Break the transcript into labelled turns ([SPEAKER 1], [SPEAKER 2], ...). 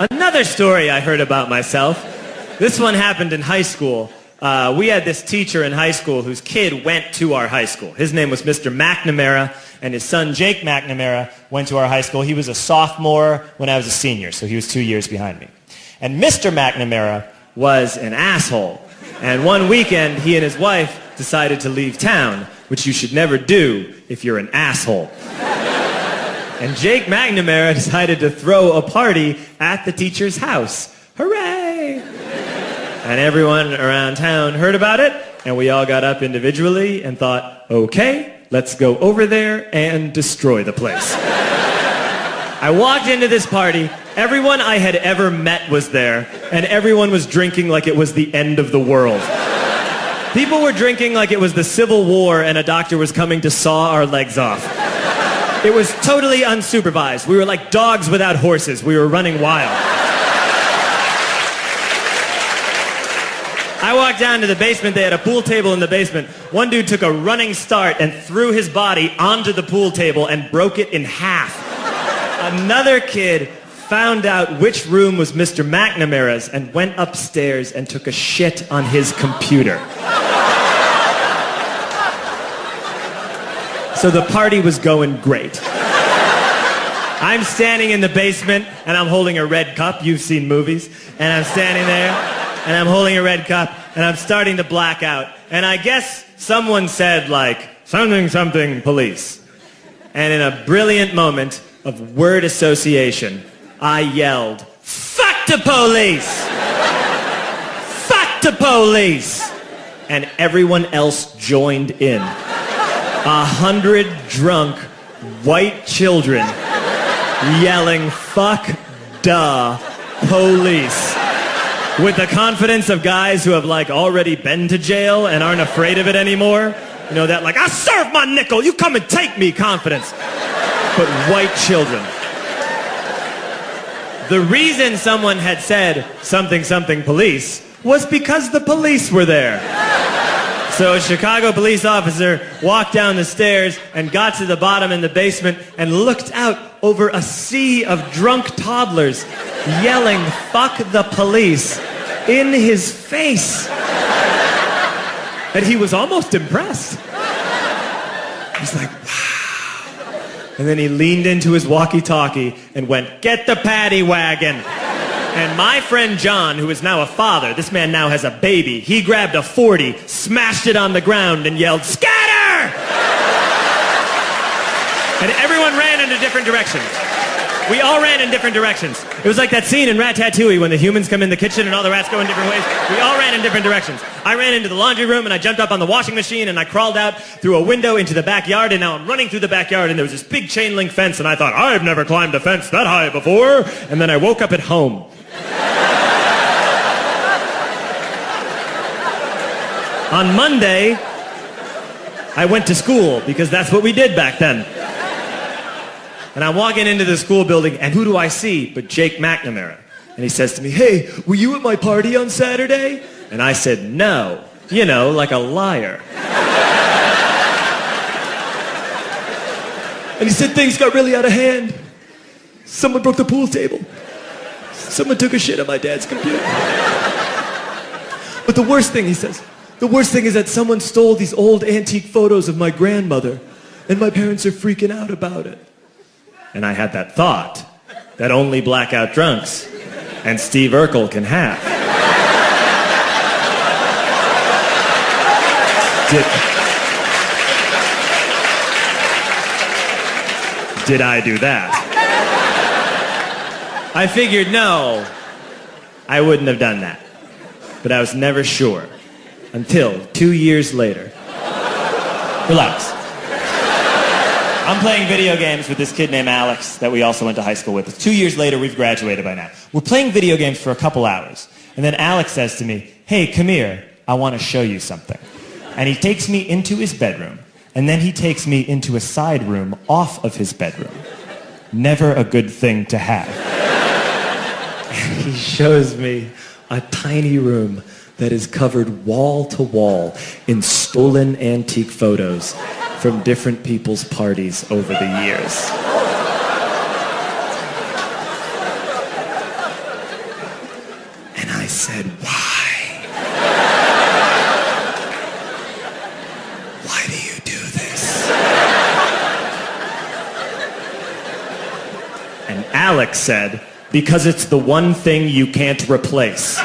[SPEAKER 1] Another story I heard about myself. This one happened in high school. We had this teacher in high school whose kid went to our high school. His name was Mr. McNamara, and his son Jake McNamara went to our high school. He was a sophomore when I was a senior, so he was 2 years behind me. And Mr. McNamara was an asshole. And one weekend, he and his wife decided to leave town, which you should never do if you're an asshole. And Jake McNamara decided to throw a party at the teacher's house. Hooray! And everyone around town heard about it, and we all got up individually and thought, okay, let's go over there and destroy the place. I walked into this party, everyone I had ever met was there, and everyone was drinking like it was the end of the world. People were drinking like it was the Civil War and a doctor was coming to saw our legs off. It was totally unsupervised. We were like dogs without horses. We were running wild. I walked down to the basement. They had a pool table in the basement. One dude took a running start and threw his body onto the pool table and broke it in half. Another kid found out which room was Mr. McNamara's and went upstairs and took a shit on his computer. So the party was going great. I'm standing in the basement and I'm holding a red cup. You've seen movies. And I'm standing there and I'm holding a red cup and I'm starting to black out. And I guess someone said like, something, something, police. And in a brilliant moment of word association, I yelled, fuck the police! Fuck the police! And everyone else joined in. 100 drunk white children yelling, fuck the police. With the confidence of guys who have like already been to jail and aren't afraid of it anymore. You know, that like, I serve my nickel, you come and take me confidence. But white children. The reason someone had said something, something police was because the police were there. So a Chicago police officer walked down the stairs and got to the bottom in the basement and looked out over a sea of drunk toddlers yelling, fuck the police, in his face. And he was almost impressed. He was like, wow. And then he leaned into his walkie-talkie and went, get the paddy wagon. And my friend John, who is now a father, this man now has a baby, he grabbed a 40, smashed it on the ground and yelled, scatter! And everyone ran in a different direction. We all ran in different directions. It was like that scene in Ratatouille when the humans come in the kitchen and all the rats go in different ways. We all ran in different directions. I ran into the laundry room and I jumped up on the washing machine and I crawled out through a window into the backyard, and now I'm running through the backyard and there was this big chain link fence and I thought, I've never climbed a fence that high before. And then I woke up at home. On Monday, I went to school because that's what we did back then. And I'm walking into the school building, and who do I see but Jake McNamara? And he says to me, hey, were you at my party on Saturday? And I said, no. You know, like a liar. And he said things got really out of hand. Someone broke the pool table. Someone took a shit on my dad's computer. But the worst thing, he says, the worst thing is that someone stole these old antique photos of my grandmother, and my parents are freaking out about it. And I had that thought that only blackout drunks and Steve Urkel can have. Did I do that? I figured, no, I wouldn't have done that. But I was never sure until 2 years later. Relax. I'm playing video games with this kid named Alex that we also went to high school with. 2 years later, we've graduated by now. We're playing video games for a couple hours. And then Alex says to me, hey, come here, I want to show you something. And he takes me into his bedroom. And then he takes me into a side room off of his bedroom. Never a good thing to have. And he shows me a tiny room that is covered wall to wall in stolen antique photos from different people's parties over the years. said, why? Why do you do this? And Alex said, because it's the one thing you can't replace.